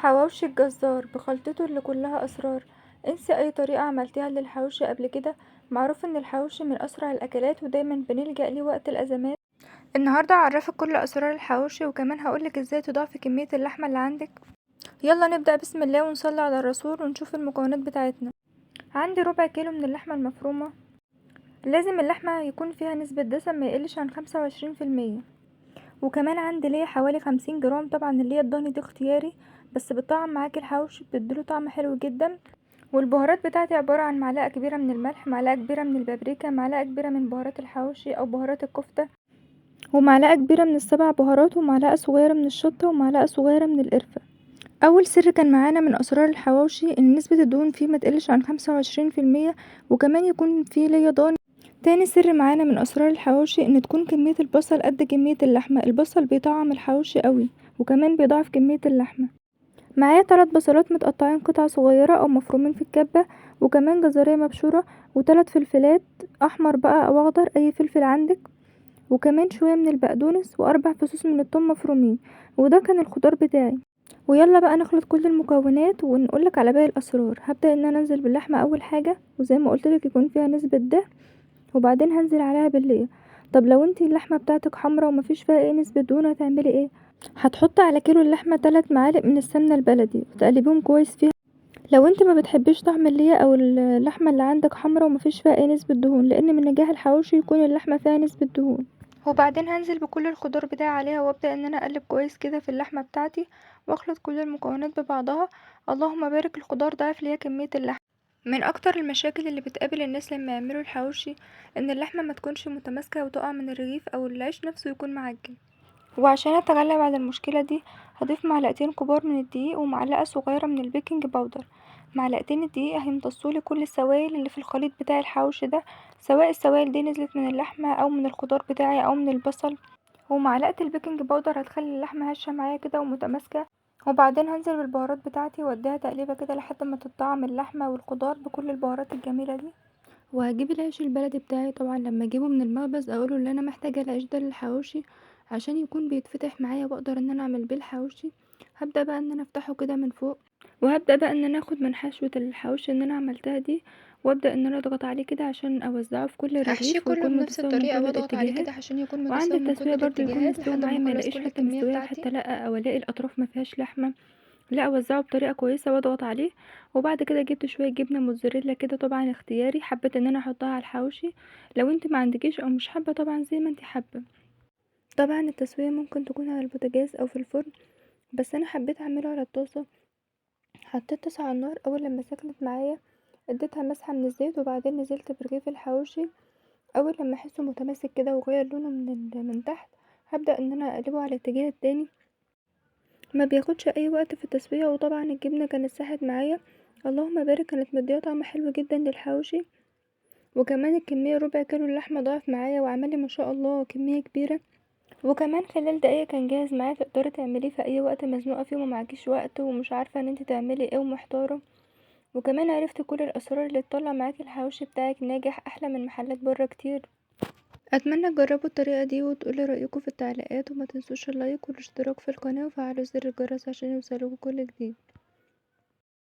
حواوشي الجزار بخلطته اللي كلها اسرار. انسي اي طريقة عملتيها للحواوشي قبل كده. معروف ان الحواوشي من اسرع الاكلات ودايما بنلجأ ليه وقت الازمات. النهاردة هعرفك كل اسرار الحواوشي وكمان هقولك ازاي تضاعفي كمية اللحمة اللي عندك. يلا نبدأ بسم الله ونصلي على الرسول ونشوف المكونات بتاعتنا. عندي ربع كيلو من اللحمة المفرومة. لازم اللحمة يكون فيها نسبة دسم ما يقلش عن 25%. وكمان عندي ليا حوالي 50 جرام، طبعا اللي هي الضاني دي اختياري بس بتطعم معاكي الحواوشي بتديله طعم حلو جدا. والبهارات بتاعتي عبارة عن معلقة كبيرة من الملح، معلقة كبيرة من البابريكا، معلقة كبيرة من بهارات الحواوشي او بهارات الكفتة، ومعلقة كبيرة من السبع بهارات، ومعلقة صغيرة من الشطة، ومعلقة صغيرة من القرفة. اول سر كان معانا من اسرار الحواوشي ان نسبة الدهون فيه ما تقلش عن 25%، وكمان يكون فيه ليا ضاني. تاني سر معانا من اسرار الحواوشي ان تكون كمية البصل قد كمية اللحمة. البصل بيطعم الحواوشي قوي وكمان بيضاعف كمية اللحمة. معايا 3 بصلات متقطعين قطع صغيرة او مفرومين في الكبة، وكمان جزرية مبشورة، و3 فلفلات احمر بقى او اخضر اي فلفل عندك، وكمان شوية من البقدونس، و4 فصوص من الثوم مفرومين. وده كان الخضار بتاعي. ويلا بقى نخلط كل المكونات ونقولك على باقي الاسرار. هبدأ ان انا انزل باللحمة اول حاجة، وزي ما قلتلك يكون فيها نسبة دهن، وبعدين هنزل عليها بالليه. طب لو انتي اللحمة بتاعتك حمرا ومفيش فيها اي نسبة دهون هتعملي ايه؟ هتحطي على كيلو اللحمة 3 معالق من السمنة البلدي وتقلبيهم كويس فيها. لو انتي ما بتحبيش طعم الليه او اللحمة اللي عندك حمرا ومفيش فيها اي نسبة دهون، لان من نجاح الحواوشي يكون اللحمة فيها نسبة دهون. وبعدين هنزل بكل الخضار بتاعي عليها وابدأ ان انا اقلب كويس كده في اللحمة بتاعتي واخلط كل المكونات ببعضها. اللهم بارك، الخضار ضعف ليا كمية اللحمة. من اكتر المشاكل اللي بتقابل الناس لما يعملوا الحواوشي ان اللحمة ما تكونش متماسكة وتقع من الرغيف او العيش نفسه يكون معجن. وعشان اتغلب على المشكلة دي هضيف معلقتين كبار من الدقيق ومعلقة صغيرة من البيكنج باودر. معلقتين الدقيق هيمتصولي كل السوائل اللي في الخليط بتاع الحواوشي ده، سواء السوائل دي نزلت من اللحمة او من الخضار بتاعي او من البصل. ومعلقة البيكنج باودر هتخلي اللحمة هشة معايا كده ومتماسكة. وبعدين هنزل بالبهارات بتاعتي واديها تقليبة كده لحد ما تطعم اللحمة والخضار بكل البهارات الجميلة دي. وهجيب العيش البلدي بتاعي، طبعا لما اجيبه من المخبز اقوله ان انا محتاجة العيش ده للحواوشي عشان يكون بيتفتح معايا واقدر ان انا اعمل بيه الحواوشي. هبدأ بقى ان انا افتحه كده من فوق، وهبدأ بقى ان انا اخد من حشوة الحواوشي ان انا عملتها دي، وابدأ ان انا اضغط عليه كده عشان اوزعه في كل احشيه رغيف كله ويكون بنفس متساوي من الطريقة كل واضغط عليه الاتجاهات. كده عشان يكون وعند متساوي من كل التسوية برضو يكون الاتجاهات مستوي لحد ما معايا، ما اخلص يلاقيش كل حتة الكمية مستوية وحتة بتاعتي. لا، او الاقي الاطراف ما فيهاش لحمة. لا، اوزعه بطريقة كويسة واضغط عليه. وبعد كده جبت شوية جبنة موتزاريلا كده، طبعا اختياري، حبيت ان انا احطها على الحواوشي. لو انت ما عندكيش او مش حابة طبعا زي ما انت حابة. طبعا التسوية ممكن تكون على البوتاجاز او في الفرن، بس انا حبيت اعمله على الطاسة. حطيت طاسة على النار، اول لما سخنت معايا اديتها مسحة من الزيت، وبعدين نزلت برغيف الحواوشي. اول لما احسه متماسك كده وغير لونه من تحت هبدأ ان انا اقلبه على الاتجاه التاني. ما بياخدش اي وقت في التسوية، وطبعا الجبنة كانت ساحت معايا. اللهم بارك، كانت مديه طعم حلو جدا للحواوشي. وكمان الكمية ربع كيلو اللحمة ضاعف معايا وعملي ما شاء الله كمية كبيرة. وكمان خلال دقايق كان جاهز معايا، تقدري تعمليه في اي وقت مزنوقة فيه ومعكيش وقت ومش عارفة ان انت تعملي ايه ومحتارة. وكمان عرفت كل الاسرار اللي تطلع معاكي الحواوشي بتاعك ناجح احلى من محلات برا كتير. اتمنى تجربوا الطريقة دي وتقولي رأيكم في التعليقات، وما تنسوش اللايك والاشتراك في القناة وفعلوا زر الجرس عشان يوصلكوا كل جديد.